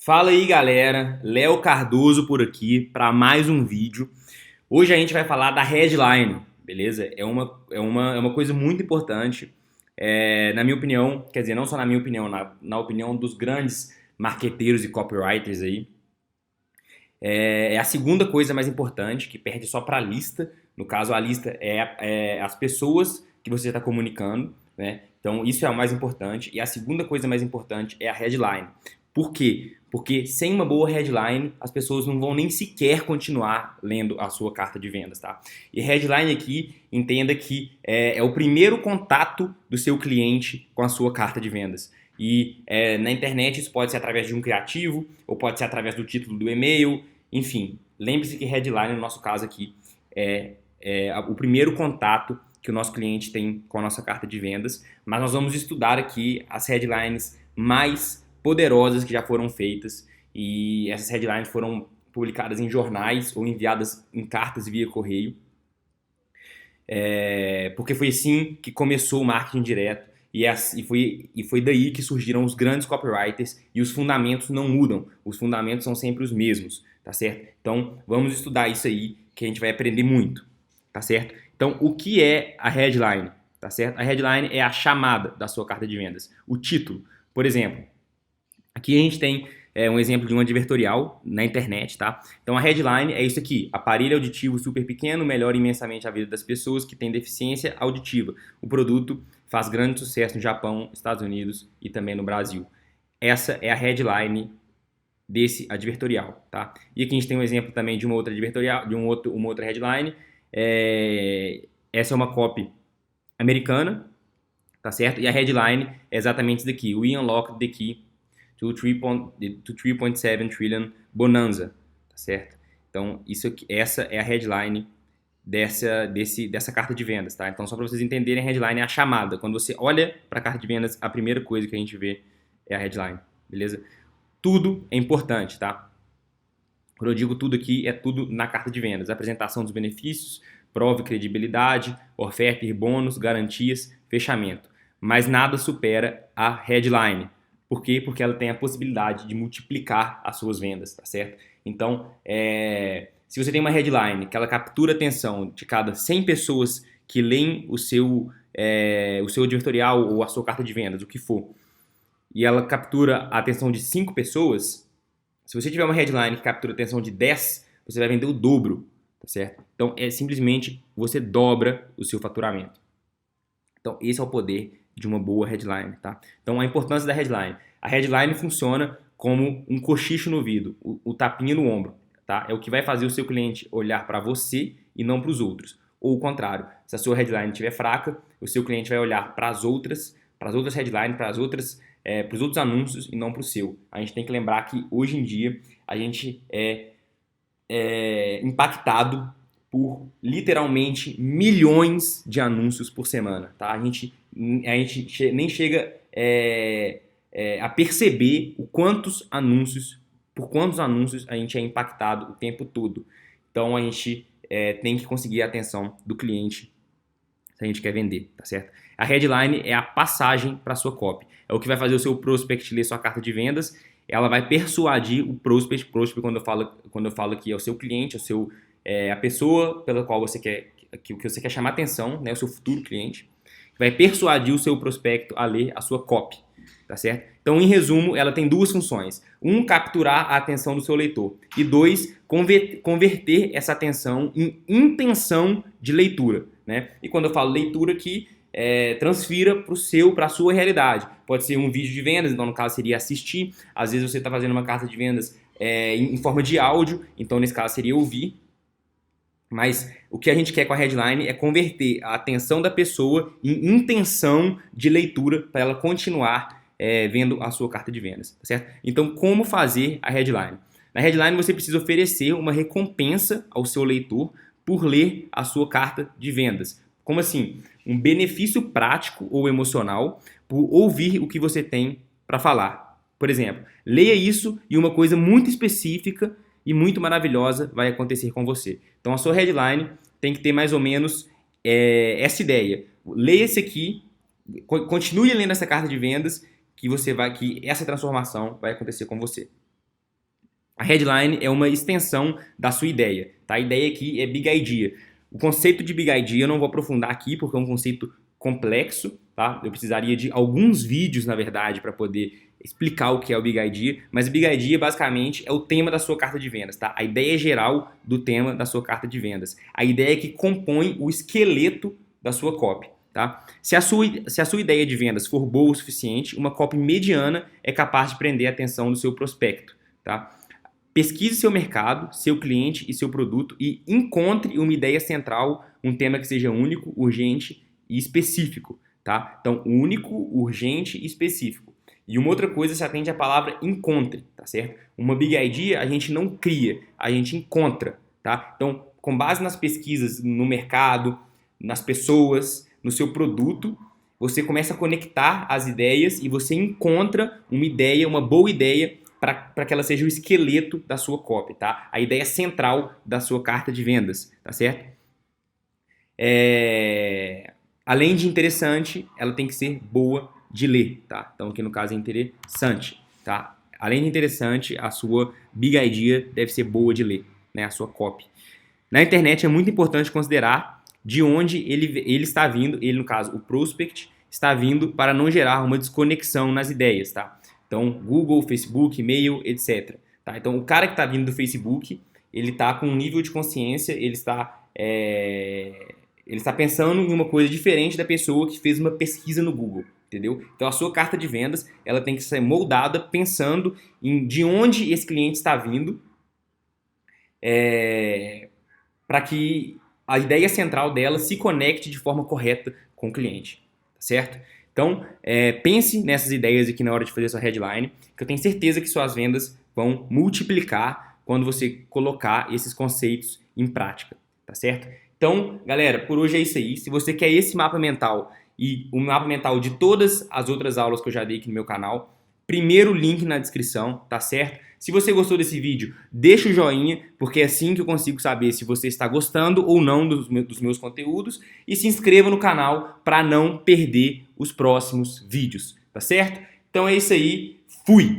Fala aí galera, Léo Cardoso por aqui para mais um vídeo. Hoje a gente vai falar da headline, beleza? É uma coisa muito importante, na minha opinião, quer dizer, não só na minha opinião, na opinião dos grandes marqueteiros e copywriters aí. É a segunda coisa mais importante, que perde só para a lista. No caso, a lista é as pessoas que você está comunicando, né? Então, isso é o mais importante. E a segunda coisa mais importante é a headline. Por quê? Porque sem uma boa headline, as pessoas não vão nem sequer continuar lendo a sua carta de vendas, tá? E headline aqui, entenda que é o primeiro contato do seu cliente com a sua carta de vendas. E na internet isso pode ser através de um criativo, ou pode ser através do título do e-mail, enfim. Lembre-se que headline, no nosso caso aqui, é o primeiro contato que o nosso cliente tem com a nossa carta de vendas, mas nós vamos estudar aqui as headlines mais poderosas que já foram feitas, e essas headlines foram publicadas em jornais ou enviadas em cartas via correio, porque foi assim que começou o marketing direto, e foi daí que surgiram os grandes copywriters, e os fundamentos não mudam, os fundamentos são sempre os mesmos, tá certo? Então vamos estudar isso aí, que a gente vai aprender muito, tá certo? Então o que é a headline, tá certo? A headline é a chamada da sua carta de vendas, o título. Por exemplo, aqui a gente tem um exemplo de um advertorial na internet, tá? Então a headline é isso aqui: aparelho auditivo super pequeno melhora imensamente a vida das pessoas que têm deficiência auditiva. O produto faz grande sucesso no Japão, Estados Unidos e também no Brasil. Essa é a headline desse advertorial, tá? E aqui a gente tem um exemplo também de uma outra advertorial, de uma outra headline. Essa é uma copy americana, tá certo? E a headline é exatamente isso daqui: We unlock the key to 3.7 trillion bonanza, tá certo? Então, essa é a headline dessa carta de vendas, tá? Então, só para vocês entenderem, a headline é a chamada. Quando você olha para a carta de vendas, a primeira coisa que a gente vê é a headline, beleza? Tudo é importante, tá? Quando eu digo tudo aqui, é tudo na carta de vendas: apresentação dos benefícios, prova e credibilidade, oferta e bônus, garantias, fechamento. Mas nada supera a headline. Por quê? Porque ela tem a possibilidade de multiplicar as suas vendas, tá certo? Então, se você tem uma headline que ela captura a atenção de cada 100 pessoas que leem o seu advertorial ou a sua carta de vendas, o que for, e ela captura a atenção de 5 pessoas, se você tiver uma headline que captura a atenção de 10, você vai vender o dobro, tá certo? Então, simplesmente você dobra o seu faturamento. Então, esse é o poder de uma boa headline, tá? Então, a importância da headline. A headline funciona como um cochicho no ouvido, o tapinha no ombro, tá? É o que vai fazer o seu cliente olhar para você e não para os outros. Ou o contrário, se a sua headline estiver fraca, o seu cliente vai olhar para as outras headlines, para os outros anúncios e não para o seu. A gente tem que lembrar que hoje em dia a gente é impactado por literalmente milhões de anúncios por semana, tá? A gente nem chega a perceber por quantos anúncios a gente é impactado o tempo todo. Então a gente tem que conseguir a atenção do cliente se a gente quer vender, tá certo? A headline é a passagem para a sua copy. É o que vai fazer o seu prospect ler sua carta de vendas. Ela vai persuadir o prospect quando eu falo que é o seu cliente, a pessoa pela qual você quer chamar atenção, né, o seu futuro cliente, vai persuadir o seu prospecto a ler a sua copy, tá certo? Então, em resumo, ela tem duas funções: capturar a atenção do seu leitor, e 2, converter essa atenção em intenção de leitura, né? E quando eu falo leitura aqui, transfira para a sua realidade. Pode ser um vídeo de vendas, então no caso seria assistir. Às vezes você está fazendo uma carta de vendas em forma de áudio, então nesse caso seria ouvir. Mas o que a gente quer com a headline é converter a atenção da pessoa em intenção de leitura para ela continuar vendo a sua carta de vendas, tá certo? Então, como fazer a headline? Na headline você precisa oferecer uma recompensa ao seu leitor por ler a sua carta de vendas. Como assim? Um benefício prático ou emocional por ouvir o que você tem para falar. Por exemplo, leia isso e uma coisa muito específica e muito maravilhosa vai acontecer com você. Então a sua headline tem que ter mais ou menos essa ideia. Leia esse aqui, continue lendo essa carta de vendas, que essa transformação vai acontecer com você. A headline é uma extensão da sua ideia, tá? A ideia aqui é Big Idea. O conceito de Big Idea eu não vou aprofundar aqui porque é um conceito complexo, tá? Eu precisaria de alguns vídeos, na verdade, para poder explicar o que é o Big Idea, mas o Big Idea basicamente é o tema da sua carta de vendas, tá? A ideia geral do tema da sua carta de vendas. A ideia que compõe o esqueleto da sua copy, tá? Se a sua ideia de vendas for boa o suficiente, uma copy mediana é capaz de prender a atenção do seu prospecto, tá? Pesquise seu mercado, seu cliente e seu produto e encontre uma ideia central, um tema que seja único, urgente e específico, tá? Então, único, urgente e específico. E uma outra coisa se atende à palavra encontre, tá certo? Uma Big Idea a gente não cria, a gente encontra, tá? Então, com base nas pesquisas no mercado, nas pessoas, no seu produto, você começa a conectar as ideias e você encontra uma ideia, uma boa ideia para que ela seja o esqueleto da sua copy, tá? A ideia central da sua carta de vendas, tá certo? Além de interessante, ela tem que ser boa de ler, tá? Então aqui no caso é interessante, tá? Além de interessante, a sua Big Idea deve ser boa de ler, né? A sua copy. Na internet é muito importante considerar de onde ele está vindo, ele no caso, o prospect, está vindo para não gerar uma desconexão nas ideias, tá? Então, Google, Facebook, e-mail, etc. Tá? Então, o cara que está vindo do Facebook, ele está com um nível de consciência, ele está pensando em uma coisa diferente da pessoa que fez uma pesquisa no Google, entendeu? Então, a sua carta de vendas, ela tem que ser moldada pensando em de onde esse cliente está vindo, para que a ideia central dela se conecte de forma correta com o cliente, tá certo? Então, pense nessas ideias aqui na hora de fazer sua headline, que eu tenho certeza que suas vendas vão multiplicar quando você colocar esses conceitos em prática, tá certo? Então, galera, por hoje é isso aí. Se você quer esse mapa mental e o mapa mental de todas as outras aulas que eu já dei aqui no meu canal, primeiro link na descrição, tá certo? Se você gostou desse vídeo, deixa o joinha, porque é assim que eu consigo saber se você está gostando ou não dos meus conteúdos. E se inscreva no canal para não perder os próximos vídeos, tá certo? Então é isso aí, fui!